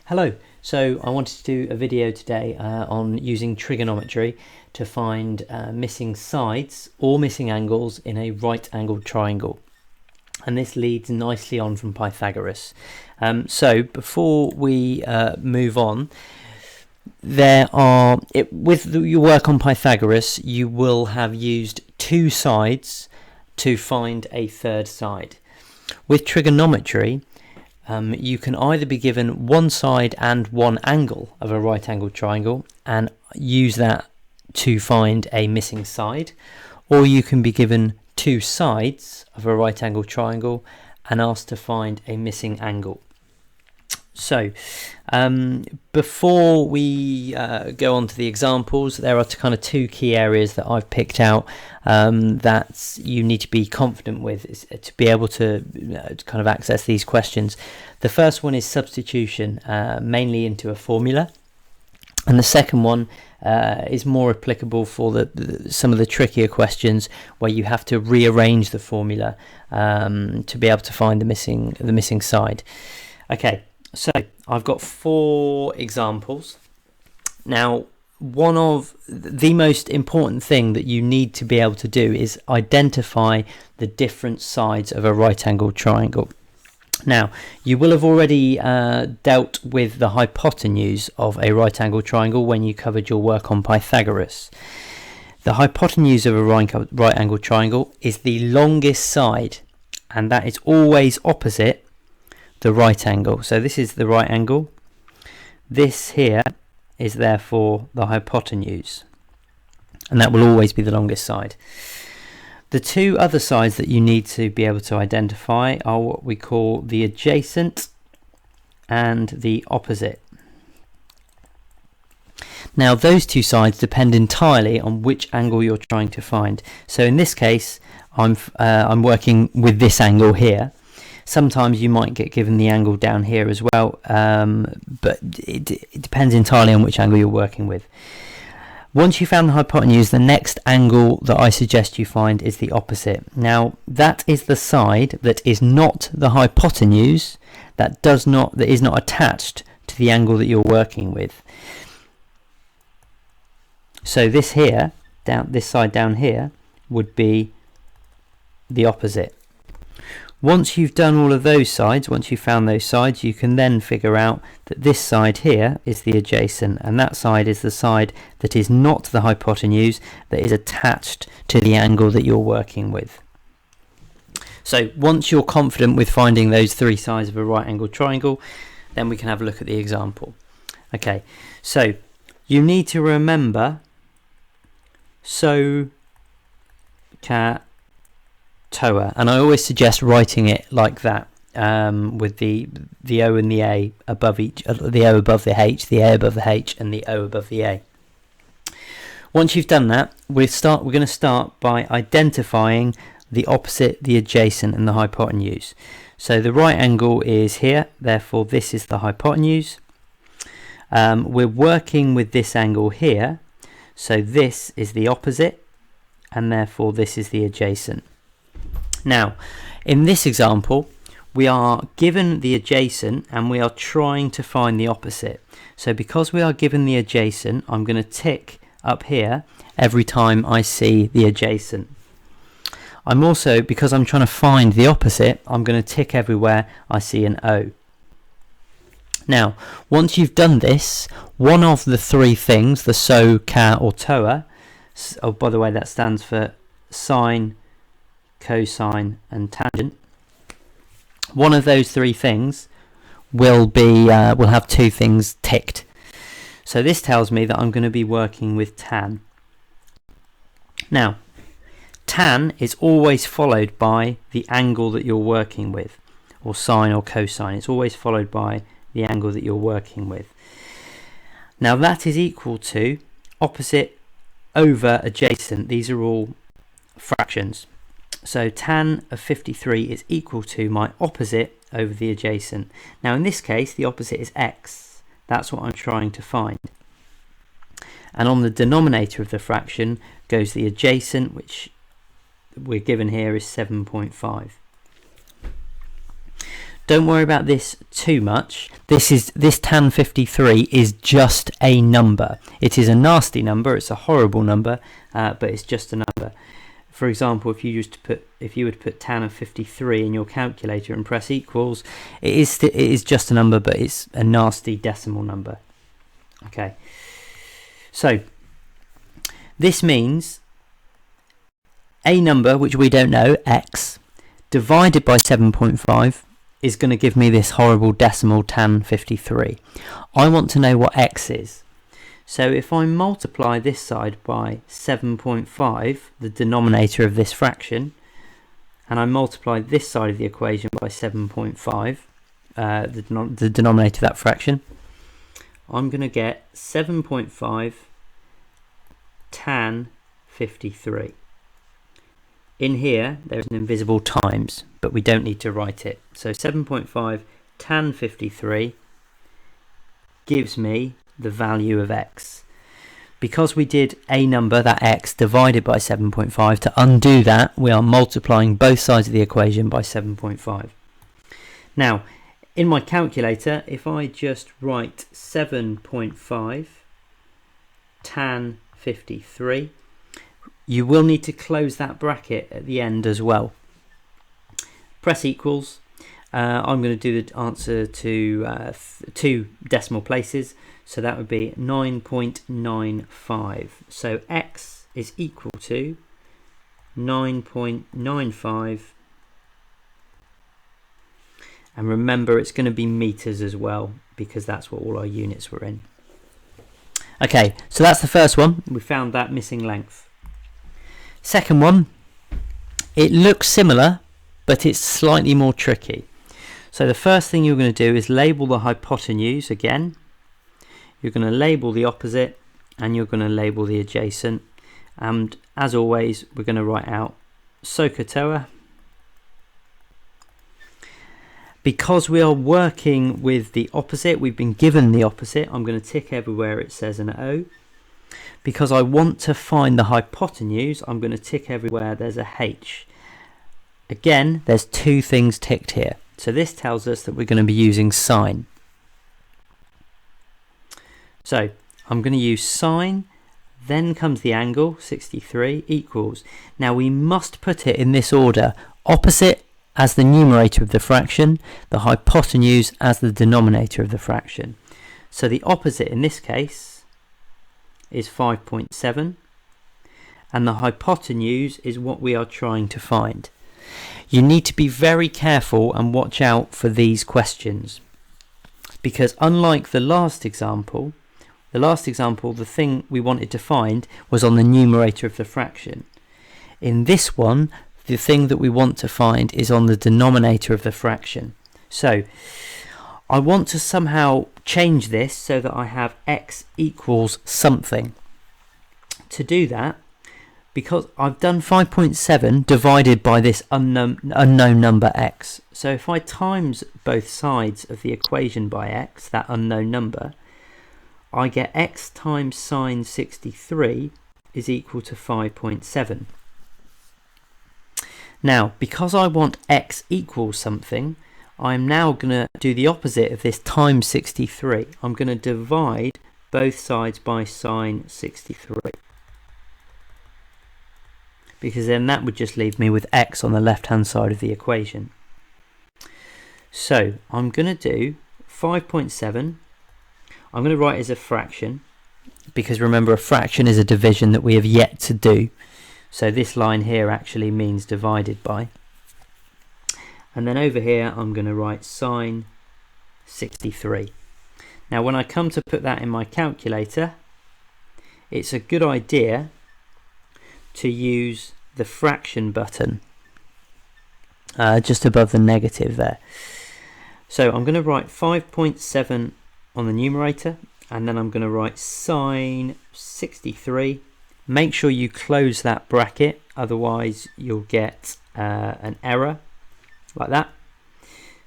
Hello, so I wanted to do a video today on using trigonometry to find missing sides or missing angles in a right angled triangle. And this leads nicely on from Pythagoras. So before we move on, with your work on Pythagoras, you will have used two sides to find a third side. With trigonometry, you can either be given one side and one angle of a right angled triangle and use that to find a missing side, or you can be given two sides of a right angled triangle and asked to find a missing angle. So before we go on to the examples, there are kind of two key areas that I've picked out that you need to be confident with to be able to kind of access these questions. The first one is substitution, mainly into a formula, and the second one is more applicable for some of the trickier questions where you have to rearrange the formula to be able to find the missing side. Okay. So I've got four examples. Now, one of the most important thing that you need to be able to do is identify the different sides of a right angled triangle. Now, you will have already dealt with the hypotenuse of a right angled triangle when you covered your work on Pythagoras. The hypotenuse of a right angled triangle is the longest side, and that is always opposite the right angle. So this is the right angle. This here is therefore the hypotenuse, and that will always be the longest side. The two other sides that you need to be able to identify are what we call the adjacent and the opposite. Now, those two sides depend entirely on which angle you're trying to find. So in this case, I'm working with this angle here. Sometimes you might get given the angle down here as well, but it depends entirely on which angle you're working with. Once you've found the hypotenuse, the next angle that I suggest you find is the opposite. Now, that is the side that is not the hypotenuse, that is not attached to the angle that you're working with. So this side down here would be the opposite. Once you've done all of those sides, once you've found those sides, you can then figure out that this side here is the adjacent, and that side is the side that is not the hypotenuse, that is attached to the angle that you're working with. So once you're confident with finding those three sides of a right angled triangle, then we can have a look at the example. Okay, so you need to remember Toa, and I always suggest writing it like that, with the O and the A above each, the O above the H, the A above the H, and the O above the A. Once you've done that, we're going to start by identifying the opposite, the adjacent, and the hypotenuse. So the right angle is here, therefore this is the hypotenuse. We're working with this angle here, so this is the opposite, and therefore this is the adjacent. Now, in this example, we are given the adjacent and we are trying to find the opposite. So because we are given the adjacent, I'm going to tick up here every time I see the adjacent. I'm also, because I'm trying to find the opposite, I'm going to tick everywhere I see an O. Now, once you've done this, one of the three things, the SO, Ca, or TOA, oh, by the way, that stands for sine, cosine, and tangent. One of those three things will have two things ticked. So this tells me that I'm going to be working with tan. Now, tan is always followed by the angle that you're working with, or sine or cosine. It's always followed by the angle that you're working with. Now that is equal to opposite over adjacent. These are all fractions. So tan of 53 is equal to my opposite over the adjacent. Now in this case, the opposite is x. That's what I'm trying to find. And on the denominator of the fraction goes the adjacent, which we're given here is 7.5. Don't worry about this too much. This tan 53 is just a number. It is a nasty number. It's a horrible number, but it's just a number. For example, if you were to put tan of 53 in your calculator and press equals, it is just a number, but it's a nasty decimal number. Okay. So this means a number which we don't know, x, divided by 7.5 is going to give me this horrible decimal tan 53. I want to know what x is. So if I multiply this side by 7.5, the denominator of this fraction, and I multiply this side of the equation by 7.5, the denominator of that fraction, I'm going to get 7.5 tan 53. In here, there's an invisible times, but we don't need to write it. So 7.5 tan 53 gives me the value of x. Because we did a number, that x, divided by 7.5, to undo that, we are multiplying both sides of the equation by 7.5. Now, in my calculator, if I just write 7.5 tan 53, you will need to close that bracket at the end as well. Press equals. I'm going to do the answer to 2 decimal places, so that would be 9.95. So x is equal to 9.95, and remember it's going to be meters as well, because that's what all our units were in. Okay, so that's the first one. We found that missing length. Second one, it looks similar, but it's slightly more tricky. So the first thing you're going to do is label the hypotenuse again. You're going to label the opposite, and you're going to label the adjacent. And as always, we're going to write out SOHCAHTOA. Because we are working with the opposite, we've been given the opposite, I'm going to tick everywhere it says an O. Because I want to find the hypotenuse, I'm going to tick everywhere there's a H. Again, there's 2 things ticked here. So this tells us that we're going to be using sine. So I'm going to use sine, then comes the angle, 63, equals. Now we must put it in this order: opposite as the numerator of the fraction, the hypotenuse as the denominator of the fraction. So the opposite in this case is 5.7, and the hypotenuse is what we are trying to find. You need to be very careful and watch out for these questions, because unlike the last example, the thing we wanted to find was on the numerator of the fraction. In this one, the thing that we want to find is on the denominator of the fraction. So I want to somehow change this so that I have x equals something. To do that, because I've done 5.7 divided by this unknown number x. So if I times both sides of the equation by x, that unknown number, I get x times sine 63 is equal to 5.7. Now, because I want x equals something, I'm now going to do the opposite of this times 63. I'm going to divide both sides by sine 63. Because then that would just leave me with x on the left-hand side of the equation. So I'm going to do 5.7. I'm going to write as a fraction, because remember, a fraction is a division that we have yet to do. So this line here actually means divided by. And then over here I'm going to write sine 63. Now when I come to put that in my calculator, it's a good idea to use the fraction button just above the negative there. So I'm going to write 5.7 on the numerator, and then I'm going to write sine 63. Make sure you close that bracket, otherwise you'll get an error like that.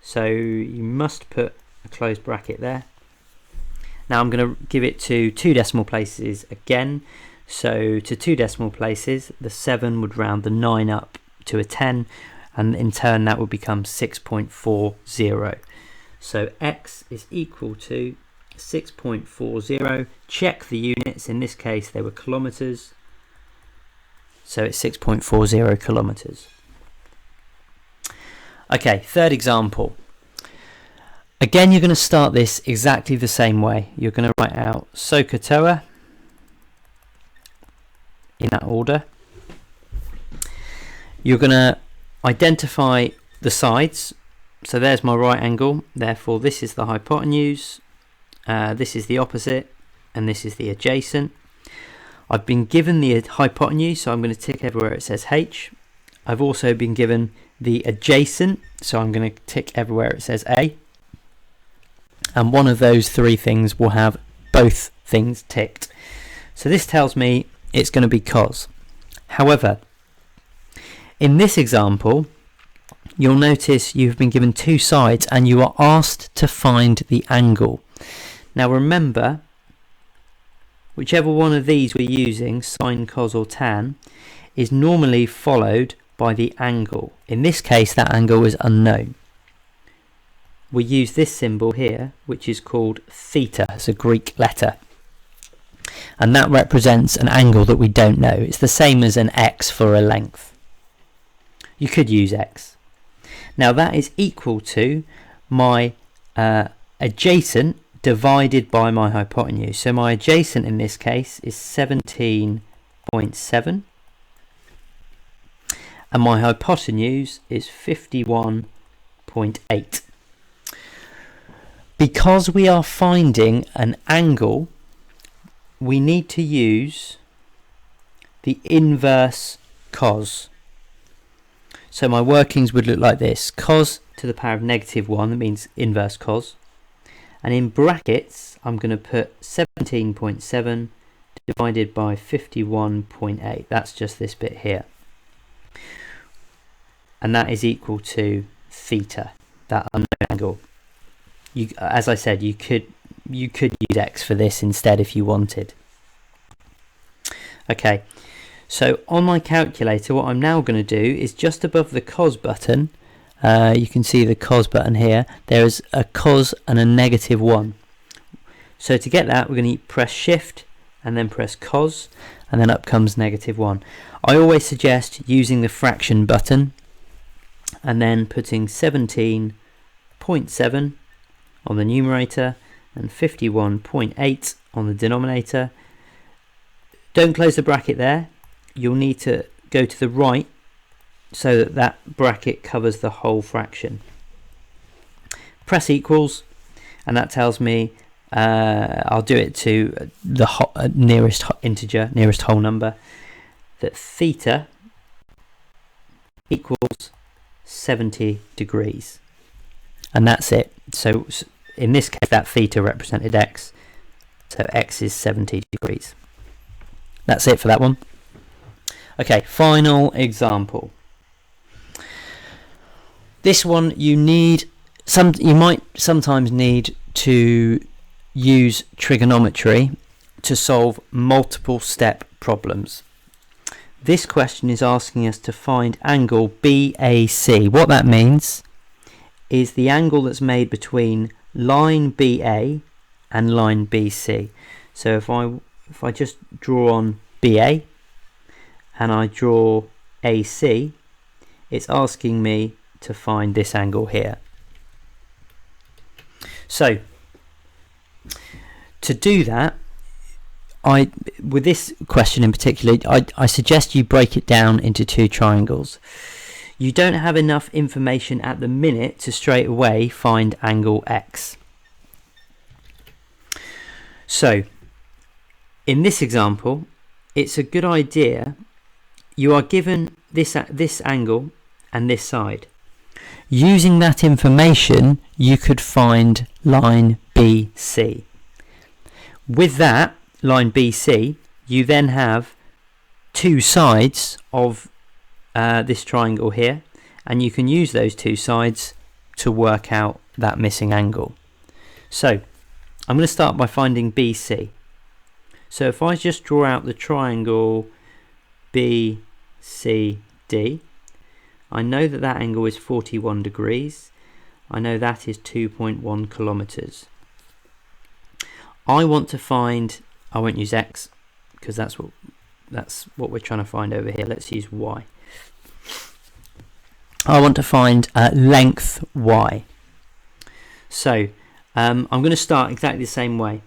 So you must put a closed bracket there. Now I'm going to give it to 2 decimal places again. So to 2 decimal places, the 7 would round the 9 up to a 10, and in turn that would become 6.40. So x is equal to 6.40. Check the units. In this case they were kilometres, so it's 6.40 kilometres. Okay, third example. Again, you're going to start this exactly the same way. You're going to write out SOHCAHTOA in that order. You're going to identify the sides. So there's my right angle, therefore this is the hypotenuse, this is the opposite, and this is the adjacent. I've been given the hypotenuse, so I'm going to tick everywhere it says H. I've also been given the adjacent, so I'm going to tick everywhere it says A. And one of those three things will have both things ticked. So this tells me it's going to be cos. However, in this example, you'll notice you've been given two sides and you are asked to find the angle. Now remember, whichever one of these we're using, sine, cos or tan, is normally followed by the angle. In this case, that angle is unknown. We use this symbol here, which is called theta. It's a Greek letter. And that represents an angle that we don't know. It's the same as an x for a length. You could use x. Now that is equal to my adjacent divided by my hypotenuse. So my adjacent in this case is 17.7 and my hypotenuse is 51.8. Because we are finding an angle, we need to use the inverse cos. So my workings would look like this: cos to the power of -1, that means inverse cos, and in brackets I'm going to put 17.7 divided by 51.8. That's just this bit here, and that is equal to theta, that unknown angle. As I said, you could use x for this instead if you wanted. Okay, so on my calculator what I'm now going to do is just above the cos button, you can see the cos button here, there is a cos and a -1. So to get that we're going to press shift and then press cos, and then up comes -1. I always suggest using the fraction button and then putting 17.7 on the numerator and 51.8 on the denominator. Don't close the bracket there. You'll need to go to the right so that that bracket covers the whole fraction. Press equals, and that tells me I'll do it to the nearest integer, nearest whole number, that theta equals 70 degrees. And that's it. So in this case that theta represented x, so x is 70 degrees. That's it for that one. Okay, final example. This one you might sometimes need to use trigonometry to solve multiple step problems. This question is asking us to find angle BAC. What that means is the angle that's made between line BA and line BC. So if I just draw on BA and I draw AC, it's asking me to find this angle here. So to do that, with this question in particular, I suggest you break it down into two triangles. You don't have enough information at the minute to straight away find angle X. So in this example, it's a good idea, you are given this angle and this side. Using that information, you could find line BC. With that, line BC, you then have two sides of this triangle here, and you can use those two sides to work out that missing angle. So I'm going to start by finding BC. So if I just draw out the triangle BCD, I know that that angle is 41 degrees. I know that is 2.1 kilometers. I want to find, I won't use x because that's what we're trying to find over here. Let's use y. I want to find length y. So I'm going to start exactly the same way.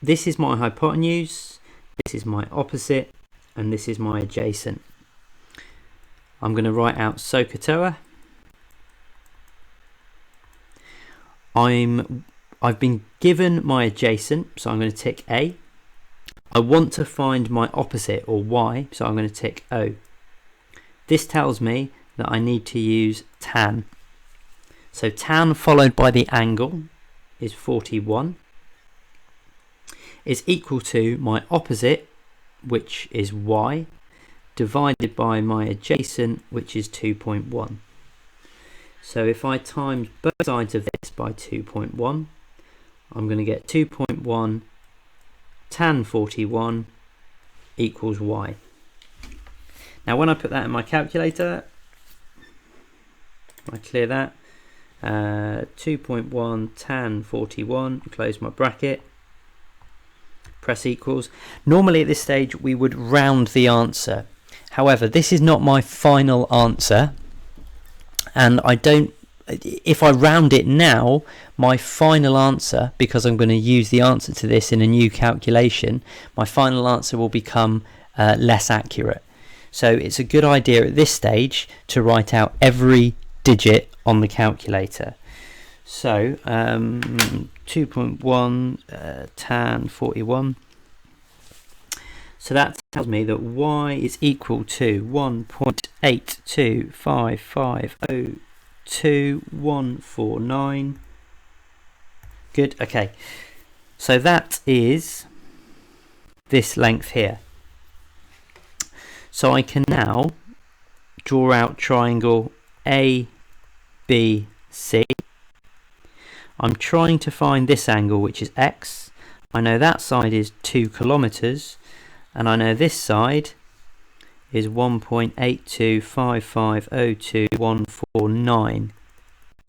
This is my hypotenuse, this is my opposite, and this is my adjacent. I'm going to write out SOHCAHTOA. I've been given my adjacent, so I'm going to tick A. I want to find my opposite, or y, so I'm going to tick O. This tells me that I need to use tan. So tan followed by the angle is 41 is equal to my opposite, which is y, divided by my adjacent, which is 2.1. So if I times both sides of this by 2.1, I'm going to get 2.1 tan 41 equals y. Now when I put that in my calculator, I clear that, 2.1 tan 41, close my bracket, press equals. Normally at this stage we would round the answer. However, this is not my final answer, and if I round it now, my final answer, because I'm going to use the answer to this in a new calculation, my final answer will become less accurate. So it's a good idea at this stage to write out every digit on the calculator. So 2.1 tan 41. So that tells me that y is equal to 1.825502149. Good, okay. So that is this length here. So I can now draw out triangle ABC. I'm trying to find this angle, which is x. I know that side is 2 kilometers, and I know this side is 1.825502149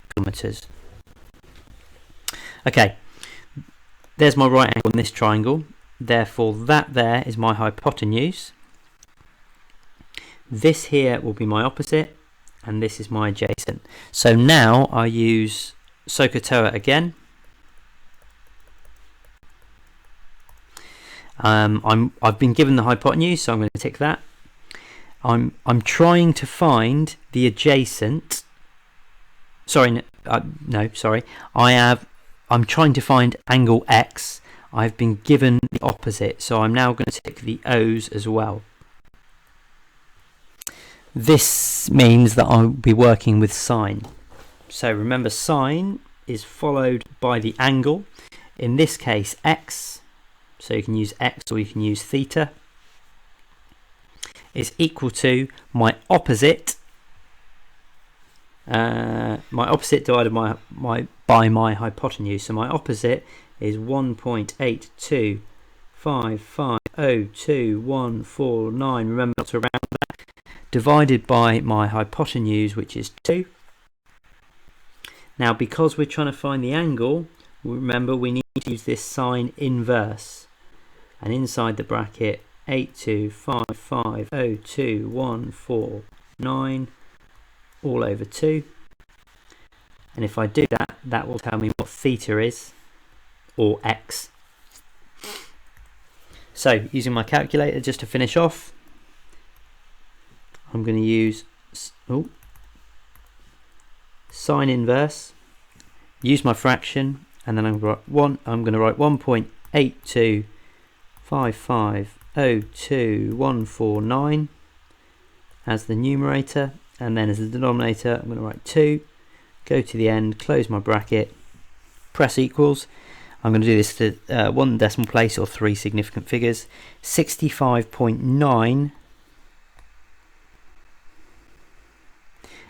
kilometers. Okay, there's my right angle in this triangle. Therefore, that there is my hypotenuse. This here will be my opposite, and this is my adjacent. So now I use SOHCAHTOA again. I've been given the hypotenuse, so I'm going to tick that. I'm trying to find the adjacent. I'm trying to find angle X. I've been given the opposite, so I'm now going to tick the O's as well. This means that I'll be working with sine. So remember, sine is followed by the angle. In this case, X. So you can use X or you can use theta, is equal to my opposite. My opposite divided by my hypotenuse. So my opposite is 1.825502149. Remember not to round that. Divided by my hypotenuse, which is 2. Now, because we're trying to find the angle, remember we need to use this sine inverse. And inside the bracket, 825502149 all over 2. And if I do that, that will tell me what theta is, or x. So, using my calculator just to finish off, I'm going to use sine inverse, use my fraction, and then I'm going to write 1.825502149 as the numerator, and then as the denominator I'm going to write 2, go to the end, close my bracket, press equals. I'm going to do this to one decimal place or 3 significant figures. 65.9.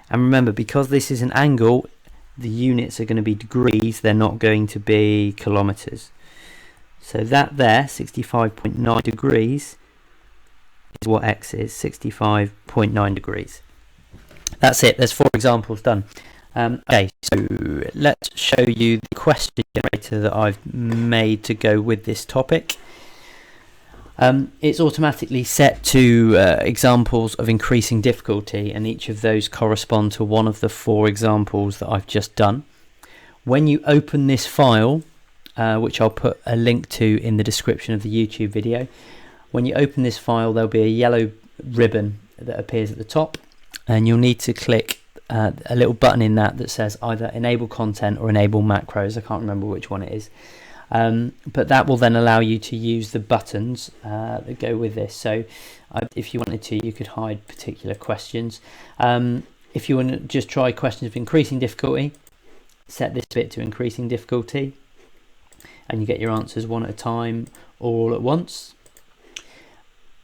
And remember, because this is an angle, the units are going to be degrees, they're not going to be kilometers. So that there, 65.9 degrees, is what x is, 65.9 degrees. That's it. There's 4 examples done. Okay, so let's show you the question generator that I've made to go with this topic. It's automatically set to examples of increasing difficulty, and each of those correspond to one of the 4 examples that I've just done. When you open this file, which I'll put a link to in the description of the YouTube video, when you open this file there'll be a yellow ribbon that appears at the top, and you'll need to click a little button in that says either enable content or enable macros. I can't remember which one it is. But that will then allow you to use the buttons that go with this. So if you wanted to, you could hide particular questions. If you want to just try questions of increasing difficulty, set this bit to increasing difficulty, and you get your answers one at a time or all at once.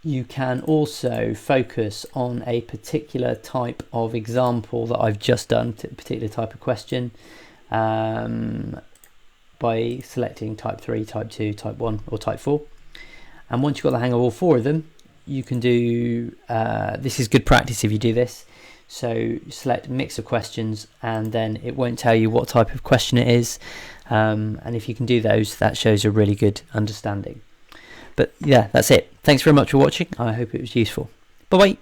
You can also focus on a particular type of example that I've just done, a particular type of question, by selecting type 3, type 2, type 1 or type 4. And once you've got the hang of all 4 of them, you can do, this is good practice if you do this, so select mix of questions and then it won't tell you what type of question it is, and if you can do those, that shows a really good understanding. But yeah, that's it. Thanks very much for watching. I hope it was useful. Bye bye.